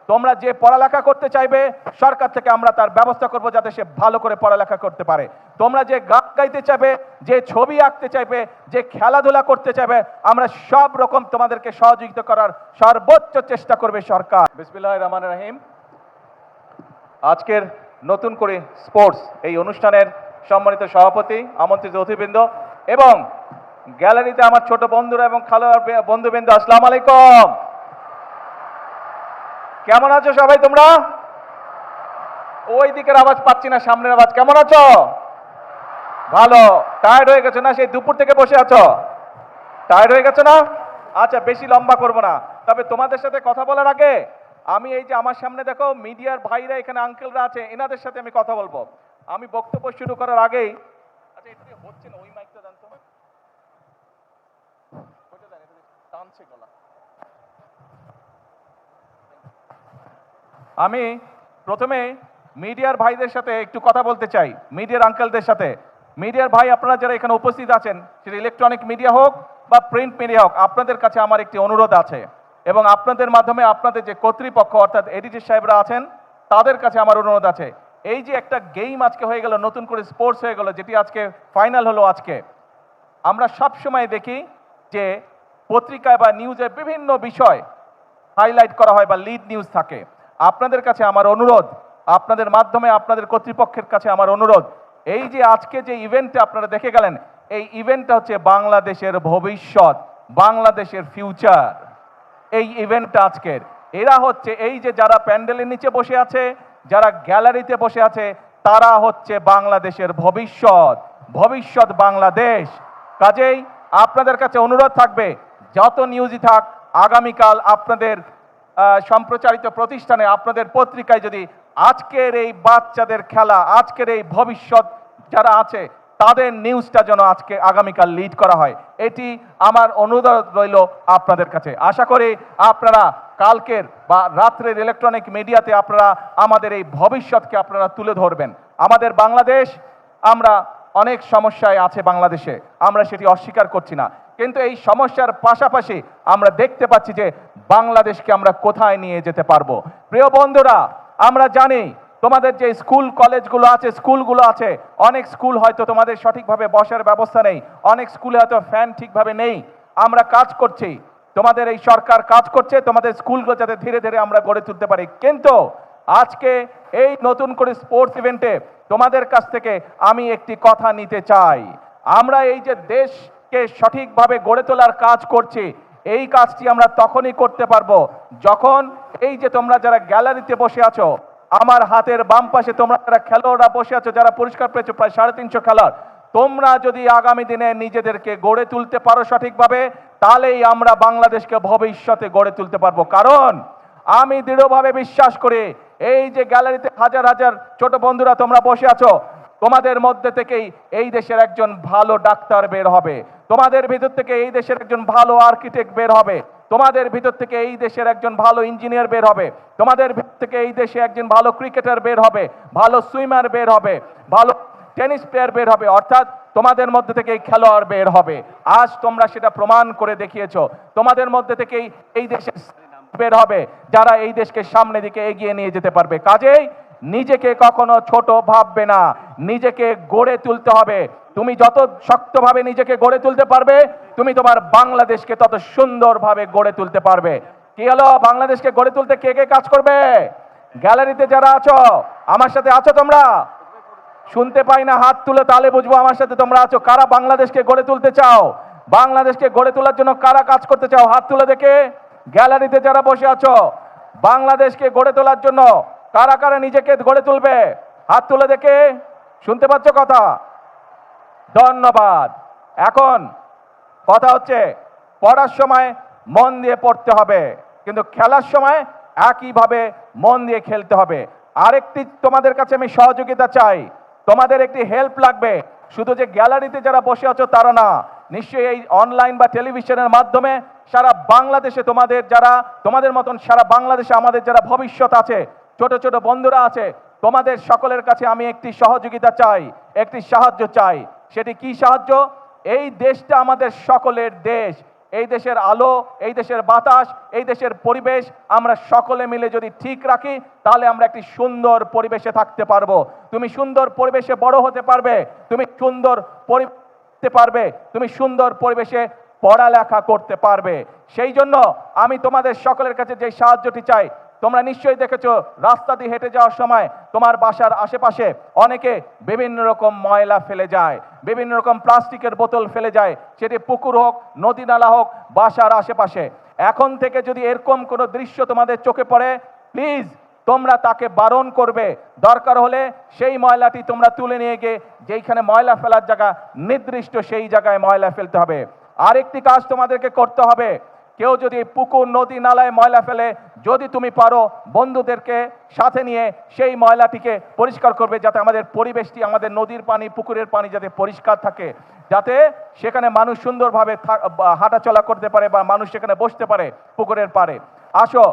তোমরা যে পড়ালেখা করতে চাইবে সরকার থেকে আমরা তার ব্যবস্থা করব যাতে সে ভালো করে পড়ালেখা করতে পারে। তোমরা যে গান গাইতে চাইবে, যে ছবি আঁকতে চাইবে, যে খেলাধুলা করতে চাইবে, আমরা সব রকম তোমাদেরকে সহযোগিতা করার সর্বোচ্চ চেষ্টা করবে সরকার। বিসমিল্লাহির রহমানির রহিম। আজকের নতুন করে স্পোর্টস এই অনুষ্ঠানের সম্মানিত সভাপতি, আমন্ত্রিত অতিথিবৃন্দ এবং গ্যালারিতে আমার ছোট বন্ধুরা এবং খেলোয়াড় বন্ধুবৃন্দ, আসসালামু আলাইকুম। কেমন আছো সবাই তোমরা? ওই দিকের আওয়াজ পাচ্ছি না, সামনের আওয়াজ। কেমন আছো? ভালো। টায়ার্ড হয়ে গেছো না? সেই দুপুর থেকে বসে আছো, টায়ার্ড হয়ে গেছো না? আচ্ছা, বেশি লম্বা করবো না। তবে তোমাদের সাথে কথা বলার আগে আমি এই যে আমার সামনে দেখো মিডিয়ার ভাইরা, এখানে আঙ্কেলরা আছে, এনাদের সাথে আমি কথা বলবো। আমি বক্তব্য শুরু করার আগেই, আচ্ছা এটা হচ্ছে না, ওই মাইকটা জানতো টানছে গলা। আমি প্রথমে মিডিয়ার ভাইদের সাথে একটু কথা বলতে চাই, মিডিয়ার আঙ্কেলদের সাথে। মিডিয়ার ভাই আপনারা যারা এখানে উপস্থিত আছেন, সেটা ইলেকট্রনিক মিডিয়া হোক বা প্রিন্ট মিডিয়া হোক, আপনাদের কাছে আমার একটি অনুরোধ আছে এবং আপনাদের মাধ্যমে আপনাদের যে কর্তৃপক্ষ অর্থাৎ এডিটর সাহেবরা আছেন তাদের কাছে আমার অনুরোধ আছে। এই যে একটা গেম আজকে হয়ে গেল, নতুন করে স্পোর্টস হয়ে গেল, যেটি আজকে ফাইনাল হলো আজকে, আমরা সব সময় দেখি যে পত্রিকায় বা নিউজে বিভিন্ন বিষয় হাইলাইট করা হয় বা লিড নিউজ থাকে। আপনাদের কাছে আমার অনুরোধ, আপনাদের মাধ্যমে আপনাদের কর্তৃপক্ষের কাছে আমার অনুরোধ, এই যে আজকে যে ইভেন্টটা আপনারা দেখে গেলেন, এই ইভেন্টটা হচ্ছে বাংলাদেশের ভবিষ্যৎ, বাংলাদেশের ফিউচার। এই ইভেন্টটা আজকের, এরা হচ্ছে এই যে যারা প্যান্ডেলের নিচে বসে আছে, যারা গ্যালারিতে বসে আছে, তারা হচ্ছে বাংলাদেশের ভবিষ্যৎ, ভবিষ্যৎ বাংলাদেশ। কাজেই আপনাদের কাছে অনুরোধ থাকবে, যত নিউজই থাক, আগামীকাল আপনাদের সম্প্রচারিত প্রতিষ্ঠানে, আপনাদের পত্রিকায় যদি আজকের এই বাচ্চাদের খেলা, আজকের এই ভবিষ্যৎ যারা আছে তাদের নিউজটা যেন আজকে আগামীকাল লিড করা হয়, এটি আমার অনুরোধ রইল আপনাদের কাছে। আশা করি আপনারা কালকের বা রাত্রের ইলেকট্রনিক মিডিয়াতে আপনারা আমাদের এই ভবিষ্যৎকে আপনারা তুলে ধরবেন। আমাদের বাংলাদেশ, আমরা অনেক সমস্যায় আছে বাংলাদেশে, আমরা সেটি অস্বীকার করছি না, কিন্তু এই সমস্যার পাশাপাশি আমরা দেখতে পাচ্ছি যে বাংলাদেশকে আমরা কোথায় নিয়ে যেতে পারবো। প্রিয় বন্ধুরা, আমরা জানি তোমাদের যে স্কুল কলেজগুলো আছে, স্কুলগুলো আছে, অনেক স্কুল হয়তো তোমাদের সঠিকভাবে বসার ব্যবস্থা নেই, অনেক স্কুলে হয়তো ফ্যান ঠিকভাবে নেই। আমরা কাজ করছি, তোমাদের এই সরকার কাজ করছে তোমাদের স্কুলগুলো যাতে ধীরে ধীরে আমরা গড়ে তুলতে পারি। কিন্তু আজকে এই নতুন করে স্পোর্টস ইভেন্টে তোমাদের কাছ থেকে আমি একটি কথা নিতে চাই। আমরা এই যে দেশকে সঠিকভাবে গড়ে তোলার কাজ করছি, এই কাজটি আমরা তখনই করতে পারবো যখন এই যে তোমরা যারা গ্যালারিতে বসে আছো, আমার হাতের বাম পাশে তোমরা যারা খেলোয়াড়রা বসে আছো, যারা পুরস্কার পেয়েছো প্রায় 350 খেলোয়াড়, তোমরা যদি আগামী দিনে নিজেদেরকে গড়ে তুলতে পারো সঠিকভাবে, তাহলেই আমরা বাংলাদেশকে ভবিষ্যতে গড়ে তুলতে পারবো। কারণ আমি দৃঢ়ভাবে বিশ্বাস করি, এই যে গ্যালারিতে হাজার হাজার ছোট বন্ধুরা তোমরা বসে আছো, তোমাদের মধ্যে থেকেই এই দেশের একজন ভালো ডাক্তার বের হবে, তোমাদের ভিতর থেকে এই দেশের একজন ভালো আর্কিটেক্ট বের হবে, তোমাদের ভিতর থেকে এই দেশের একজন ভালো ইঞ্জিনিয়ার বের হবে, তোমাদের ভিতর থেকে এই দেশে একজন ভালো ক্রিকেটার বের হবে, ভালো সুইমার বের হবে, ভালো টেনিস প্লেয়ার বের হবে, অর্থাৎ তোমাদের মধ্যে থেকে এই খেলোয়াড় বের হবে। আজ তোমরা সেটা প্রমাণ করে দেখিয়েছো। তোমাদের মধ্যে থেকেই এই দেশের বের হবে যারা এই দেশকে সামনের দিকে এগিয়ে নিয়ে যেতে পারবে। কাজেই নিজেকে কখনো ছোট ভাববে না, নিজেকে গড়ে তুলতে হবে। তুমি যত শক্তভাবে নিজেকে গড়ে তুলতে পারবে, তুমি তোমার বাংলাদেশকে তত সুন্দরভাবে গড়ে তুলতে পারবে। কি হলো, বাংলাদেশকে গড়ে তুলতে কে কে কাজ করবে? গ্যালারিতে যারা আছো, আমার সাথে আছো তোমরা? শুনতে পাই না, হাত তুলে তাহলে বুঝবো আমার সাথে তোমরা আছো। কারা বাংলাদেশকে গড়ে তুলতে চাও? বাংলাদেশকে গড়ে তোলার জন্য কারা কাজ করতে চাও? হাত তুলে দেখে। গ্যালারিতে যারা বসে আছো, বাংলাদেশকে গড়ে তোলার জন্য কারা কারা নিজেকে গড়ে তুলবে? হাত তুলে দেখে। শুনতে পাচ্ছ কথা? ধন্যবাদ। এখন কথা হচ্ছে, পড়ার সময় মন দিয়ে পড়তে হবে, কিন্তু খেলার সময় একইভাবে মন দিয়ে খেলতে হবে। আরেকটি তোমাদের কাছে আমি সহযোগিতা চাই, তোমাদের একটি হেল্প লাগবে। শুধু যে গ্যালারিতে যারা বসে আছো তারা না, নিশ্চয়ই এই অনলাইন বা টেলিভিশনের মাধ্যমে সারা বাংলাদেশে তোমাদের মতন সারা বাংলাদেশে আমাদের যারা ভবিষ্যৎ আছে, ছোট ছোট বন্ধুরা আছে, তোমাদের সকলের কাছে আমি একটি সহযোগিতা চাই, একটি সাহায্য চাই। সেটি কি সাহায্য? এই দেশটা আমাদের সকলের দেশ, এই দেশের আলো, এই দেশের বাতাস, এই দেশের পরিবেশ আমরা সকলে মিলে যদি ঠিক রাখি, তাহলে আমরা একটি সুন্দর পরিবেশে থাকতে পারবো। তুমি সুন্দর পরিবেশে বড় হতে পারবে, তুমি সুন্দর পরিবেশে পারবে, তুমি সুন্দর পরিবেশে পড়ালেখা করতে পারবে। সেই জন্য আমি তোমাদের সকলের কাছে যে সাহায্যটি চাই, তোমরা নিশ্চয়ই দেখেছো রাস্তা দিয়ে হেঁটে যাওয়ার সময় তোমার বাসার আশেপাশে অনেকে বিভিন্ন রকম ময়লা ফেলে যায়, বিভিন্ন রকম প্লাস্টিকের বোতল ফেলে যায়, সেটি পুকুর হোক, নদী নালা হোক, বাসার আশেপাশে। এখন থেকে যদি এরকম কোনো দৃশ্য তোমাদের চোখে পড়ে, প্লিজ তোমরা তাকে বারণ করবে। দরকার হলে সেই ময়লাটি তোমরা তুলে নিয়ে গিয়ে যেইখানে ময়লা ফেলার জায়গা নির্দিষ্ট সেই জায়গায় ময়লা ফেলতে হবে। আরেকটি কাজ তোমাদেরকে করতে হবে, কেউ যদি পুকুর, নদী, নালায় ময়লা ফেলে, যদি তুমি পারো বন্ধুদেরকে সাথে নিয়ে সেই ময়লাটিকে পরিষ্কার করবে, যাতে আমাদের পরিবেশটি, আমাদের নদীর পানি, পুকুরের পানি যাতে পরিষ্কার থাকে, যাতে সেখানে মানুষ সুন্দরভাবে হাঁটাচলা করতে পারে বা মানুষ সেখানে বসতে পারে পুকুরের পাড়ে। আসো,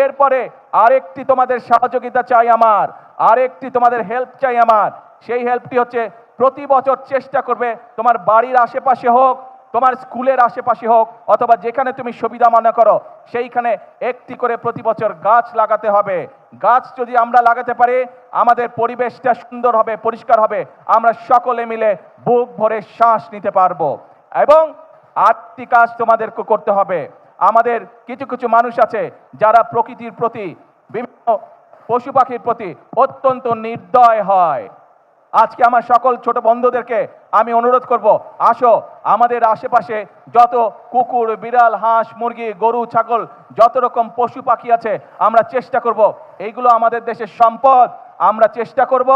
এরপরে আরেকটি তোমাদের সহযোগিতা চাই আমার, আরেকটি তোমাদের হেল্প চাই আমার। সেই হেল্পটি হচ্ছে প্রতি বছর চেষ্টা করবে তোমার বাড়ির আশেপাশে হোক, তোমার স্কুলের আশেপাশে হোক, অথবা যেখানে তুমি সুবিধা মনে করো সেইখানে একটি করে প্রতি বছর গাছ লাগাতে হবে। গাছ যদি আমরা লাগাতে পারি, আমাদের পরিবেশটা সুন্দর হবে, পরিষ্কার হবে, আমরা সকলে মিলে বুক ভরে শ্বাস নিতে পারবো। এবং আরেকটি কাজ তোমাদেরকে করতে হবে, আমাদের কিছু কিছু মানুষ আছে যারা প্রকৃতির প্রতি, বিভিন্ন পশু পাখির প্রতি অত্যন্ত নির্দয় হয়। আজকে আমার সকল ছোট বন্ধুদেরকে আমি অনুরোধ করব, আসো আমাদের আশেপাশে যত কুকুর, বিড়াল, হাঁস, মুরগি, গরু, ছাগল, যত রকম পশু পাখি আছে, আমরা চেষ্টা করব, এইগুলো আমাদের দেশের সম্পদ। আমরা চেষ্টা করব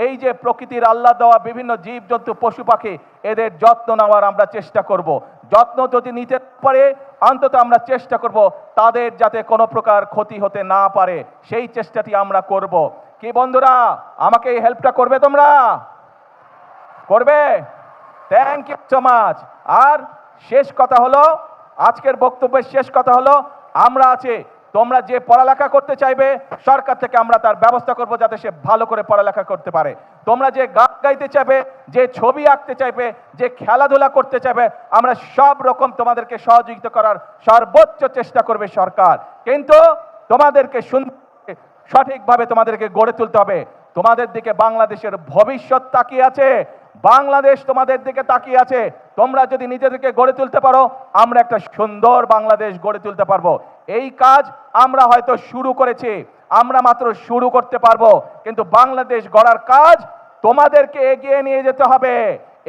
এই যে প্রকৃতির আল্লাহ দেওয়া বিভিন্ন জীবজন্তু, পশু পাখি, এদের যত্ন নেওয়ার আমরা চেষ্টা করব। যত্ন যদি নিতে পারে, অন্তত আমরা চেষ্টা করব তাদের যাতে কোনো প্রকার ক্ষতি হতে না পারে, সেই চেষ্টাটি আমরা করব। কি বন্ধুরা, আমাকে এই হেল্পটা করবে? তোমরা করবে? Thank you so much. আর শেষ কথা হলো, আজকের বক্তব্যের শেষ কথা হলো, আমরা আছি, তোমরা যে পড়ালেখা করতে চাইবে সরকার থেকে আমরা তার ব্যবস্থা করব যাতে সে ভালো করে পড়ালেখা করতে পারে। তোমরা যে গান গাইতে চাইবে, যে ছবি আঁকতে চাইবে, যে খেলাধুলা করতে চাইবে, আমরা সব রকম তোমাদেরকে সহযোগিতা করার সর্বোচ্চ চেষ্টা করবে সরকার। কিন্তু তোমাদেরকে সঠিকভাবে তোমাদেরকে গড়ে তুলতে হবে। তোমাদের দিকে বাংলাদেশের ভবিষ্যৎ তাকিয়ে আছে, বাংলাদেশ তোমাদের দিকে তাকিয়ে আছে। তোমরা যদি নিজেদেরকে গড়ে তুলতে পারো, আমরা একটা সুন্দর বাংলাদেশ গড়ে তুলতে পারবো। এই কাজ আমরা হয়তো শুরু করেছি, আমরা মাত্র শুরু করতে পারবো, কিন্তু বাংলাদেশ গড়ার কাজ তোমাদেরকে এগিয়ে নিয়ে যেতে হবে,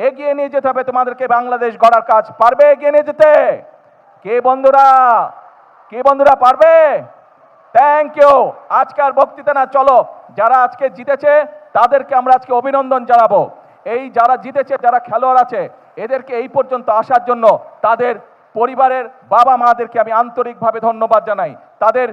এগিয়ে নিয়ে যেতে হবে তোমাদেরকে। বাংলাদেশ গড়ার কাজ পারবে এগিয়ে নিয়ে যেতে? কে বন্ধুরা, কে বন্ধুরা পারবে? Thank you. আজকের বক্তৃতা না, চলো যারা আজকে জিতেছে তাদেরকে আমরা আজকে অভিনন্দন জানাবো। এই যারা জিতেছে, যারা খেলোয়াড় আছে, এদেরকে এই পর্যন্ত আসার জন্য তাদের পরিবারের বাবা মাদেরকে আমি আন্তরিকভাবে ধন্যবাদ জানাই। তাদের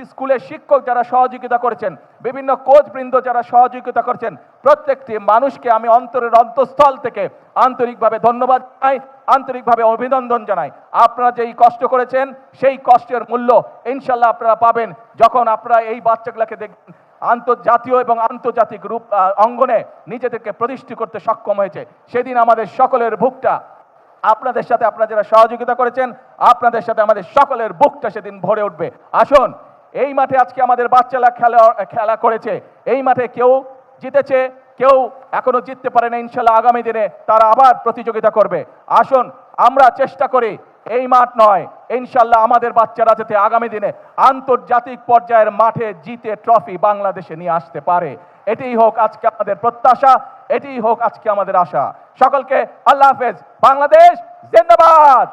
স্কুলের শিক্ষক যারা সহযোগিতা করেছেন, বিভিন্ন কোচ বৃন্দ যারা সহযোগিতা করেছেন, প্রত্যেকটি মানুষকে আমি অন্তরের অন্তঃস্থল থেকে আন্তরিকভাবে ধন্যবাদ জানাই, আন্তরিকভাবে অভিনন্দন জানাই। আপনারা যেই কষ্ট করেছেন, সেই কষ্টের মূল্য ইনশাল্লাহ আপনারা পাবেন যখন আপনারা এই বাচ্চাগুলোকে দেখবেন আন্তর্জাতীয় এবং আন্তর্জাতিক রূপ অঙ্গনে নিজেদেরকে প্রতিষ্ঠিত করতে সক্ষম হয়েছে। সেদিন আমাদের সকলের বুকটা আপনাদের সাথে, আপনারা যারা সহযোগিতা করেছেন, আপনাদের সাথে আমাদের সকলের বুকটা সেদিন ভরে উঠবে। আসুন, এই মাঠে আজকে আমাদের বাচ্চারা খেলা করেছে, এই মাঠে কেউ জিতেছে, কেউ এখনো জিততে পারে না। ইনশাল্লাহ আগামী দিনে তারা আবার প্রতিযোগিতা করবে। আসুন আমরা চেষ্টা করি, এই মাঠ নয়, ইনশাল্লাহ আমাদের বাচ্চারা যাতে আগামী দিনে আন্তর্জাতিক পর্যায়ের মাঠে জিতে ট্রফি বাংলাদেশে নিয়ে আসতে পারে। এটাই হোক আজকে আমাদের প্রত্যাশা, এটাই হোক আজকে আমাদের আশা। সকলকে আল্লাহ হাফেজ। বাংলাদেশ জিন্দাবাদ।